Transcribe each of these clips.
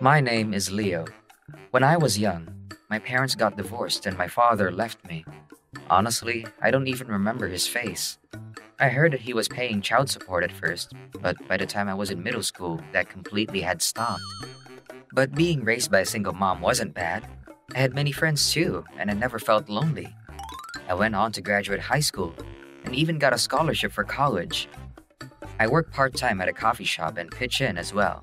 My name is Leo. When I was young, my parents got divorced and my father left me. Honestly, I don't even remember his face. I heard that he was paying child support at first, but by the time I was in middle school, that completely had stopped. But being raised by a single mom wasn't bad. I had many friends too, and I never felt lonely. I went on to graduate high school and even got a scholarship for college. I worked part-time at a coffee shop and pitch in as well.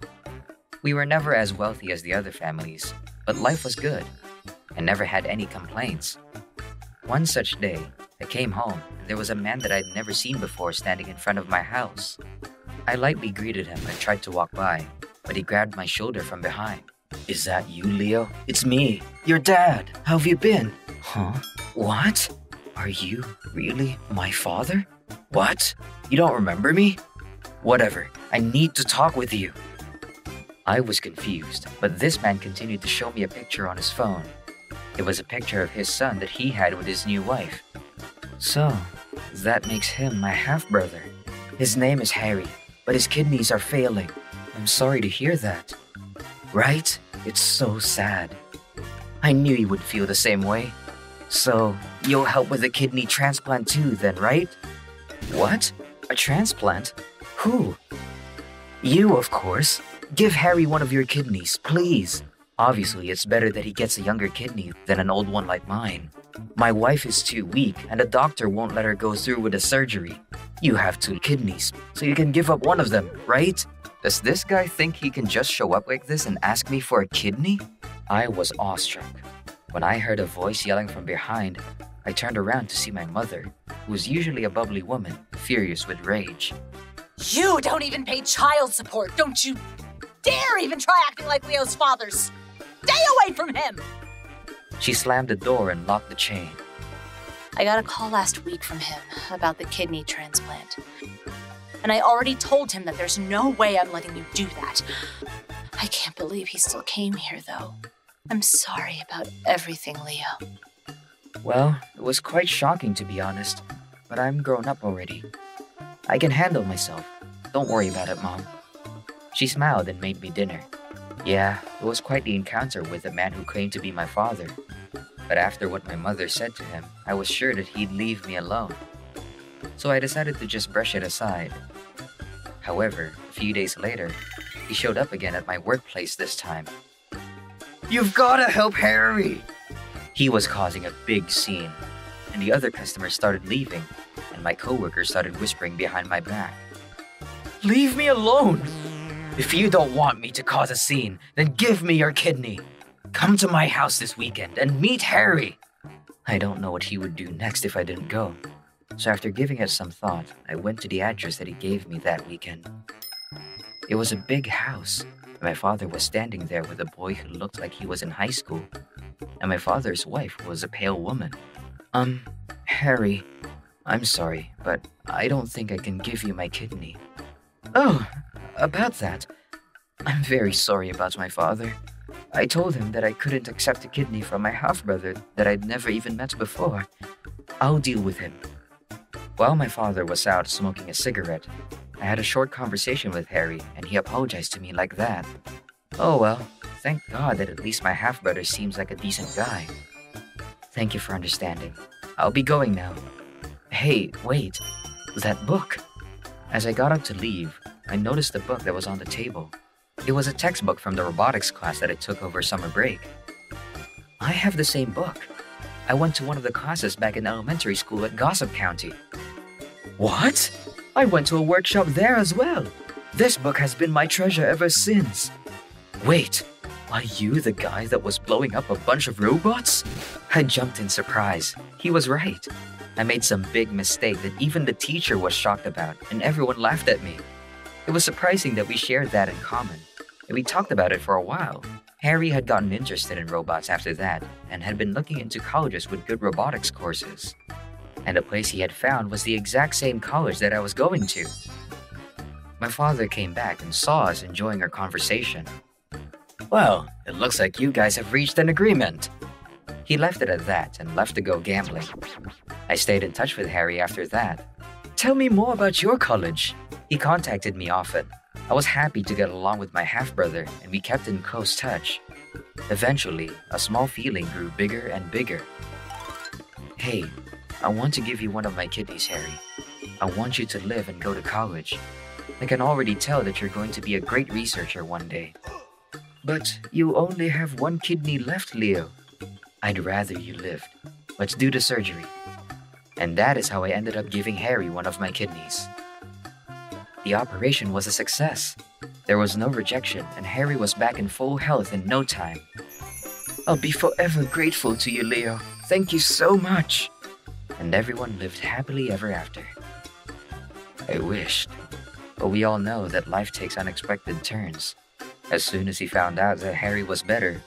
We were never as wealthy as the other families, but life was good. I never had any complaints. One such day, I came home and there was a man that I'd never seen before standing in front of my house. I lightly greeted him and tried to walk by, but he grabbed my shoulder from behind. Is that you, Leo? It's me, your dad. How have you been? Huh? What? Are you really my father? What? You don't remember me? Whatever, I need to talk with you. I was confused, but this man continued to show me a picture on his phone. It was a picture of his son that he had with his new wife. So, that makes him my half-brother. His name is Harry, but his kidneys are failing. I'm sorry to hear that. Right? It's so sad. I knew you would feel the same way. So, you'll help with a kidney transplant too then, right? What? A transplant? Who? You, of course. Give Harry one of your kidneys, please. Obviously, it's better that he gets a younger kidney than an old one like mine. My wife is too weak, and the doctor won't let her go through with the surgery. You have 2 kidneys, so you can give up one of them, right? Does this guy think he can just show up like this and ask me for a kidney? I was awestruck. When I heard a voice yelling from behind, I turned around to see my mother, who was usually a bubbly woman, furious with rage. You don't even pay child support! Don't you dare even try acting like Leo's father's! Stay away from him! She slammed the door and locked the chain. I got a call last week from him about the kidney transplant. And I already told him that there's no way I'm letting you do that. I can't believe he still came here, though. I'm sorry about everything, Leo. Well, it was quite shocking to be honest, but I'm grown up already. I can handle myself. Don't worry about it, Mom. She smiled and made me dinner. Yeah, it was quite the encounter with the man who claimed to be my father. But after what my mother said to him, I was sure that he'd leave me alone. So I decided to just brush it aside. However, a few days later, he showed up again at my workplace this time. You've gotta help Harry! He was causing a big scene, and the other customers started leaving, and my coworkers started whispering behind my back. Leave me alone! If you don't want me to cause a scene, then give me your kidney. Come to my house this weekend and meet Harry. I don't know what he would do next if I didn't go. So after giving it some thought, I went to the address that he gave me that weekend. It was a big house, and my father was standing there with a boy who looked like he was in high school, and my father's wife was a pale woman. Harry, I'm sorry, but I don't think I can give you my kidney. Oh, about that. I'm very sorry about my father. I told him that I couldn't accept a kidney from my half-brother that I'd never even met before. I'll deal with him. While my father was out smoking a cigarette, I had a short conversation with Harry, and he apologized to me like that. Oh well, thank God that at least my half-brother seems like a decent guy. Thank you for understanding. I'll be going now. Hey, wait. That book. As I got up to leave, I noticed the book that was on the table. It was a textbook from the robotics class that I took over summer break. I have the same book. I went to one of the classes back in elementary school at Gossip County. What? I went to a workshop there as well. This book has been my treasure ever since. Wait, are you the guy that was blowing up a bunch of robots? I jumped in surprise. He was right. I made some big mistake that even the teacher was shocked about, and everyone laughed at me. It was surprising that we shared that in common, and we talked about it for a while. Harry had gotten interested in robots after that, and had been looking into colleges with good robotics courses. And the place he had found was the exact same college that I was going to. My father came back and saw us enjoying our conversation. Well, it looks like you guys have reached an agreement. He left it at that and left to go gambling. I stayed in touch with Harry after that. Tell me more about your college. He contacted me often, I was happy to get along with my half-brother, and we kept in close touch. Eventually, a small feeling grew bigger and bigger. Hey, I want to give you one of my kidneys, Harry. I want you to live and go to college. I can already tell that you're going to be a great researcher one day. But you only have one kidney left, Leo. I'd rather you lived. Let's do the surgery. And that is how I ended up giving Harry one of my kidneys. The operation was a success. There was no rejection, and Harry was back in full health in no time. I'll be forever grateful to you, Leo. Thank you so much. And everyone lived happily ever after. I wished. But we all know that life takes unexpected turns. As soon as he found out that Harry was better,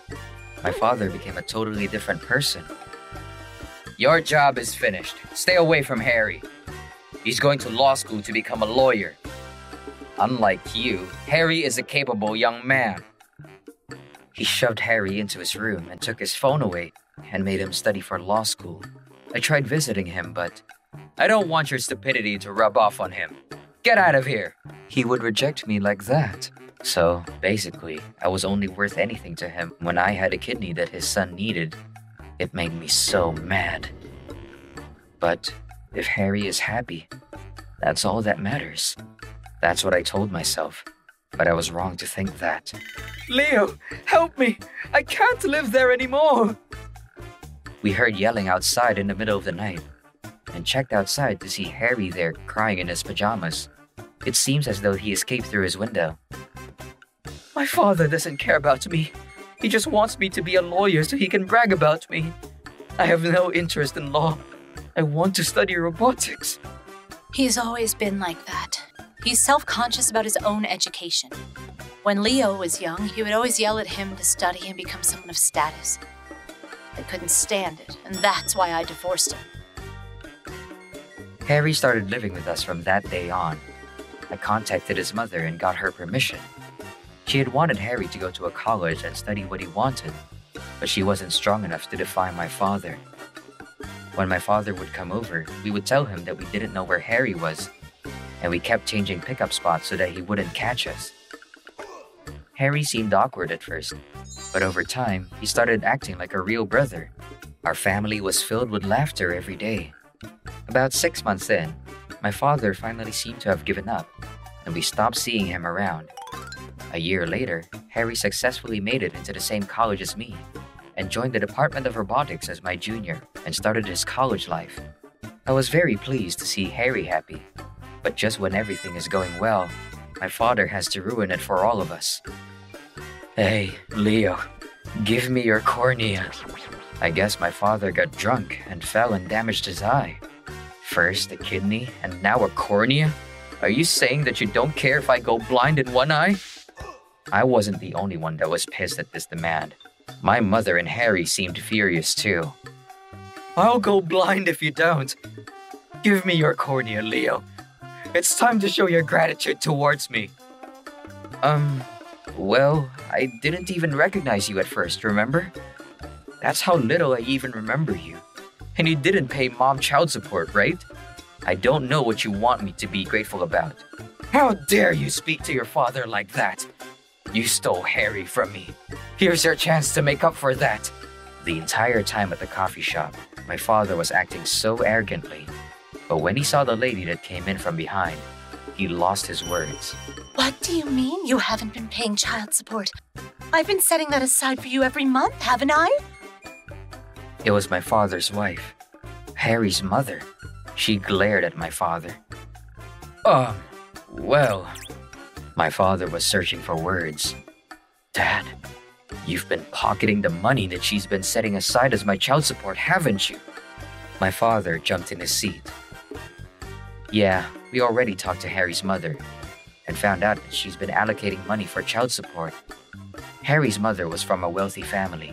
my father became a totally different person. Your job is finished. Stay away from Harry. He's going to law school to become a lawyer. Unlike you, Harry is a capable young man. He shoved Harry into his room and took his phone away and made him study for law school. I tried visiting him, but I don't want your stupidity to rub off on him. Get out of here. He would reject me like that. So, basically, I was only worth anything to him when I had a kidney that his son needed. It made me so mad. But if Harry is happy, that's all that matters. That's what I told myself, but I was wrong to think that. Leo, help me! I can't live there anymore! We heard yelling outside in the middle of the night, and checked outside to see Harry there crying in his pajamas. It seems as though he escaped through his window. My father doesn't care about me. He just wants me to be a lawyer so he can brag about me. I have no interest in law. I want to study robotics. He's always been like that. He's self-conscious about his own education. When Leo was young, he would always yell at him to study and become someone of status. I couldn't stand it, and that's why I divorced him. Harry started living with us from that day on. I contacted his mother and got her permission. She had wanted Harry to go to a college and study what he wanted, but she wasn't strong enough to defy my father. When my father would come over, we would tell him that we didn't know where Harry was, and we kept changing pickup spots so that he wouldn't catch us. Harry seemed awkward at first, but over time, he started acting like a real brother. Our family was filled with laughter every day. About 6 months in, my father finally seemed to have given up, and we stopped seeing him around. A year later, Harry successfully made it into the same college as me, and joined the Department of Robotics as my junior, and started his college life. I was very pleased to see Harry happy, but just when everything is going well, my father has to ruin it for all of us. Hey, Leo, give me your cornea. I guess my father got drunk and fell and damaged his eye. First a kidney, and now a cornea? Are you saying that you don't care if I go blind in one eye? I wasn't the only one that was pissed at this demand. My mother and Harry seemed furious too. I'll go blind if you don't. Give me your cornea, Leo. It's time to show your gratitude towards me. Well, I didn't even recognize you at first, remember? That's how little I even remember you. And you didn't pay mom child support, right? I don't know what you want me to be grateful about. How dare you speak to your father like that? You stole Harry from me. Here's your chance to make up for that. The entire time at the coffee shop, my father was acting so arrogantly. But when he saw the lady that came in from behind, he lost his words. What do you mean you haven't been paying child support? I've been setting that aside for you every month, haven't I? It was my father's wife, Harry's mother. She glared at my father. Well... My father was searching for words. Dad, you've been pocketing the money that she's been setting aside as my child support, haven't you? My father jumped in his seat. Yeah, we already talked to Harry's mother and found out that she's been allocating money for child support. Harry's mother was from a wealthy family,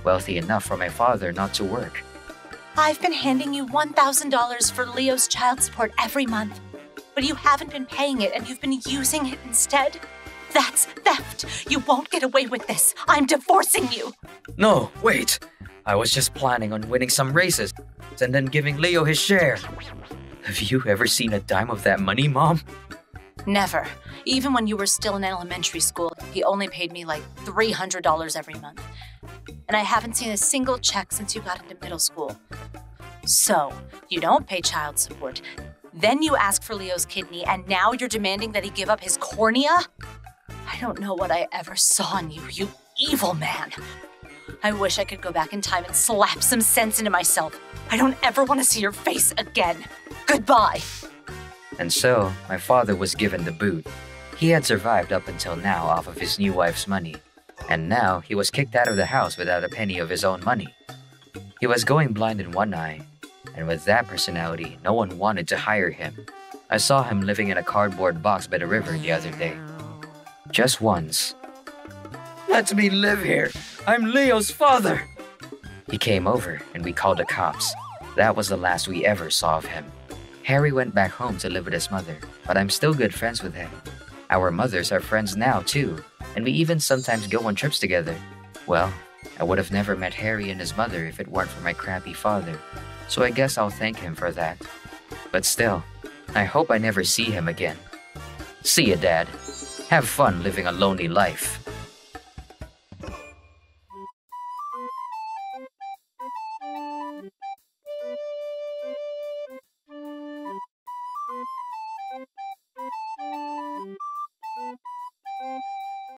wealthy enough for my father not to work. I've been handing you $1,000 for Leo's child support every month. But you haven't been paying it and you've been using it instead. That's theft. You won't get away with this. I'm divorcing you. No, wait. I was just planning on winning some races and then giving Leo his share. Have you ever seen a dime of that money, Mom? Never. Even when you were still in elementary school, he only paid me like $300 every month. And I haven't seen a single check since you got into middle school. So, you don't pay child support. Then you ask for Leo's kidney, and now you're demanding that he give up his cornea? I don't know what I ever saw in you, you evil man. I wish I could go back in time and slap some sense into myself. I don't ever want to see your face again. Goodbye. And so, my father was given the boot. He had survived up until now off of his new wife's money, and now he was kicked out of the house without a penny of his own money. He was going blind in one eye, and with that personality, no one wanted to hire him. I saw him living in a cardboard box by the river the other day. Just once. "Let me live here! I'm Leo's father!" He came over, and we called the cops. That was the last we ever saw of him. Harry went back home to live with his mother, but I'm still good friends with him. Our mothers are friends now, too, and we even sometimes go on trips together. Well, I would have never met Harry and his mother if it weren't for my crappy father, so I guess I'll thank him for that. But still, I hope I never see him again. See ya, Dad. Have fun living a lonely life.